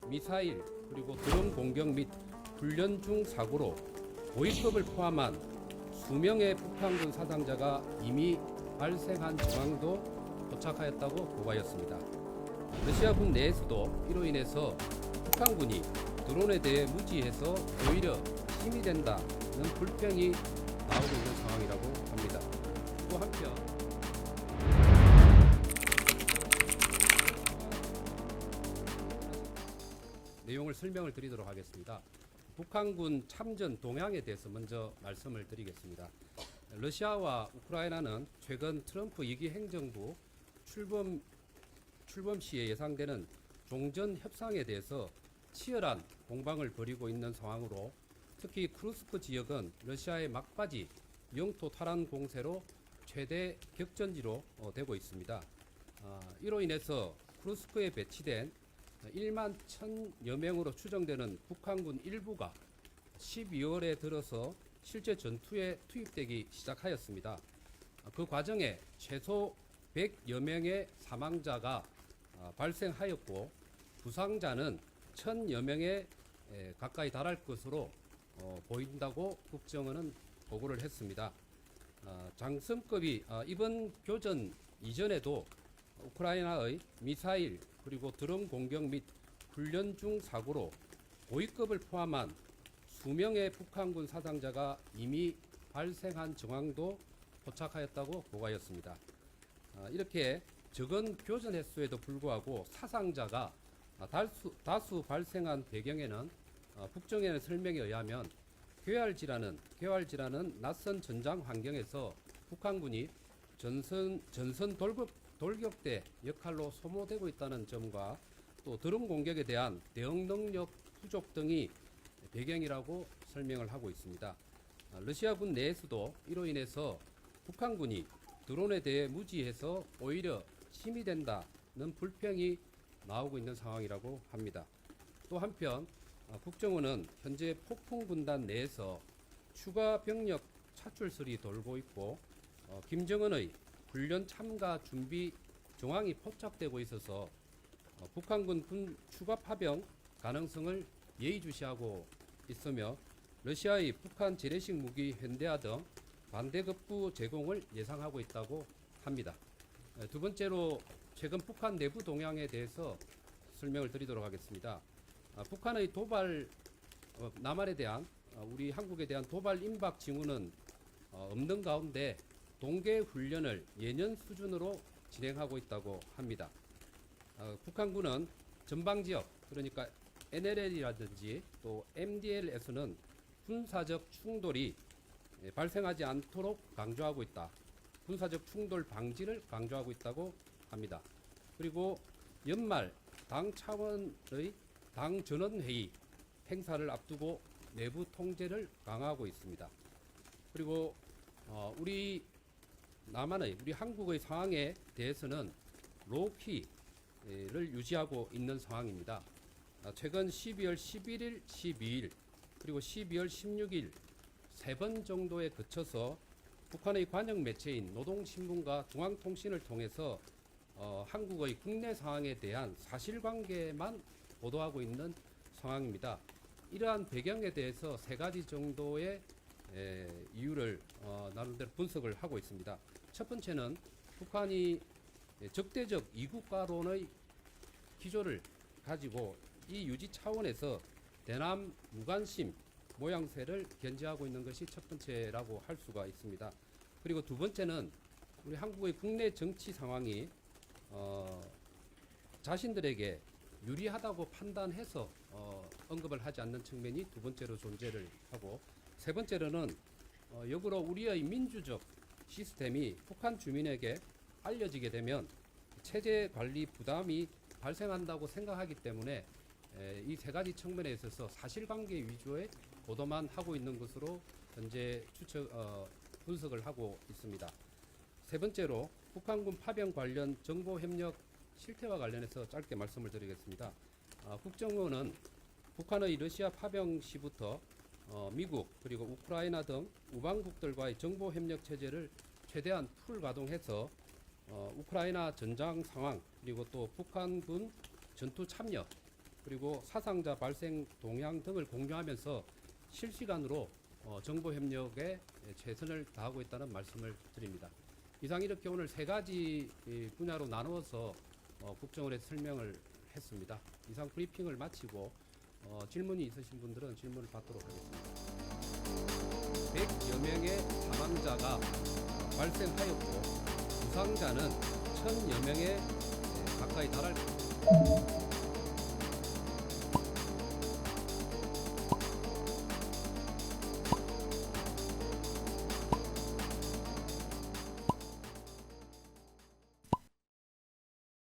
미사일 그리고 드론 공격 및 훈련 중 사고로 고위급을 포함한 수명의 북한군 사상자가 이미 발생한 정황도 포착하였다고 보고하였습니다. 러시아군 내에서도 이로 인해서 북한군이 드론에 대해 무지해서 오히려 힘이 된다는 불평이 나오고 있는 상황이라고 합니다. 또 한편 내용을 설명을 드리도록 하겠습니다. 북한군 참전 동향에 대해서 먼저 말씀을 드리겠습니다. 러시아와 우크라이나는 최근 트럼프 2기 행정부 출범 시에 예상되는 종전 협상에 대해서 치열한 공방을 벌이고 있는 상황으로 특히 쿠르스크 지역은 러시아의 막바지 영토 탈환 공세로 최대 격전지로 되고 있습니다. 이로 인해서 쿠르스크에 배치된 1만 1,000여 명으로 추정되는 북한군 일부가 12월에 들어서 실제 전투에 투입되기 시작하였습니다. 그 과정에 최소 100여 명의 사망자가 발생하였고 부상자는 1,000여 명에 가까이 달할 것으로 보인다고 국정원은 보고를 했습니다. 장성급이 이번 교전 이전에도 우크라이나의 미사일 그리고 드론 공격 및 훈련 중 사고로 고위급을 포함한 수명의 북한군 사상자가 이미 발생한 정황도 포착하였다고 보고하였습니다. 이렇게 적은 교전 횟수에도 불구하고 사상자가 다수 발생한 배경에는 국정원의 설명에 의하면 괴활지라는 낯선 전장 환경에서 북한군이 전선 돌격대 역할로 소모되고 있다는 점과 또 드론 공격에 대한 대응 능력 부족 등이 배경이라고 설명을 하고 있습니다. 러시아군 내에서도 이로 인해서 북한군이 드론에 대해 무지해서 오히려 힘이 된다는 불평이 나오고 있는 상황이라고 합니다. 또 한편 국정원은 현재 폭풍군단 내에서 추가 병력 차출설이 돌고 있고 김정은의 훈련 참가 준비 정황이 포착되고 있어서 북한군 군 추가 파병 가능성을 예의주시하고 있으며 러시아의 북한 재래식 무기 현대화 등 반대급부 제공을 예상하고 있다고 합니다. 두 번째로 최근 북한 내부 동향에 대해서 설명을 드리도록 하겠습니다. 북한의 도발 남한에 대한 우리 한국에 대한 도발 임박 징후는 없는 가운데 동계 훈련을 예년 수준으로 진행하고 있다고 합니다. 북한군은 전방 지역 그러니까 NLL이라든지 또 MDL에서는 군사적 충돌이 발생하지 않도록 강조하고 있다. 군사적 충돌 방지를 강조하고 있다고 합니다. 그리고 연말 당 차원의 당 전원회의 행사를 앞두고 내부 통제를 강화하고 있습니다. 그리고 우리 한국의 상황에 대해서는 로우키를 유지하고 있는 상황입니다. 최근 12월 11일, 12일 그리고 12월 16일 3번 정도에 거쳐서 북한의 관영 매체인 노동신문과 중앙통신을 통해서 한국의 국내 상황에 대한 사실관계만 보도하고 있는 상황입니다. 이러한 배경에 대해서 3가지 정도의 이유를 나름대로 분석을 하고 있습니다. 첫 번째는 북한이 적대적 이국가론의 기조를 가지고 이 유지 차원에서 대남 무관심 모양새를 견지하고 있는 것이 첫 번째라고 할 수가 있습니다. 그리고 두 번째는 우리 한국의 국내 정치 상황이 자신들에게 유리하다고 판단해서 언급을 하지 않는 측면이 두 번째로 존재를 하고, 세 번째로는 역으로 우리의 민주적 시스템이 북한 주민에게 알려지게 되면 체제 관리 부담이 발생한다고 생각하기 때문에 이 세 가지 측면에 있어서 사실관계 위주의 보도만 하고 있는 것으로 현재 분석을 하고 있습니다. 세 번째로 북한군 파병 관련 정보협력 실태와 관련해서 짧게 말씀을 드리겠습니다. 국정원은 북한의 러시아 파병 시부터 미국 그리고 우크라이나 등 우방국들과의 정보협력 체제를 최대한 풀 가동해서 우크라이나 전장 상황 그리고 또 북한군 전투 참여 그리고 사상자 발생 동향 등을 공유하면서 실시간으로 정보 협력에 최선을 다하고 있다는 말씀을 드립니다. 이상 이렇게 오늘 세 가지 분야로 나누어서 국정원에 설명을 했습니다. 이상 브리핑을 마치고 질문이 있으신 분들은 질문을 받도록 하겠습니다. 100여 명의 사망자가 발생하였고 부상자는 1000여 명에 가까이 달할 것입니다.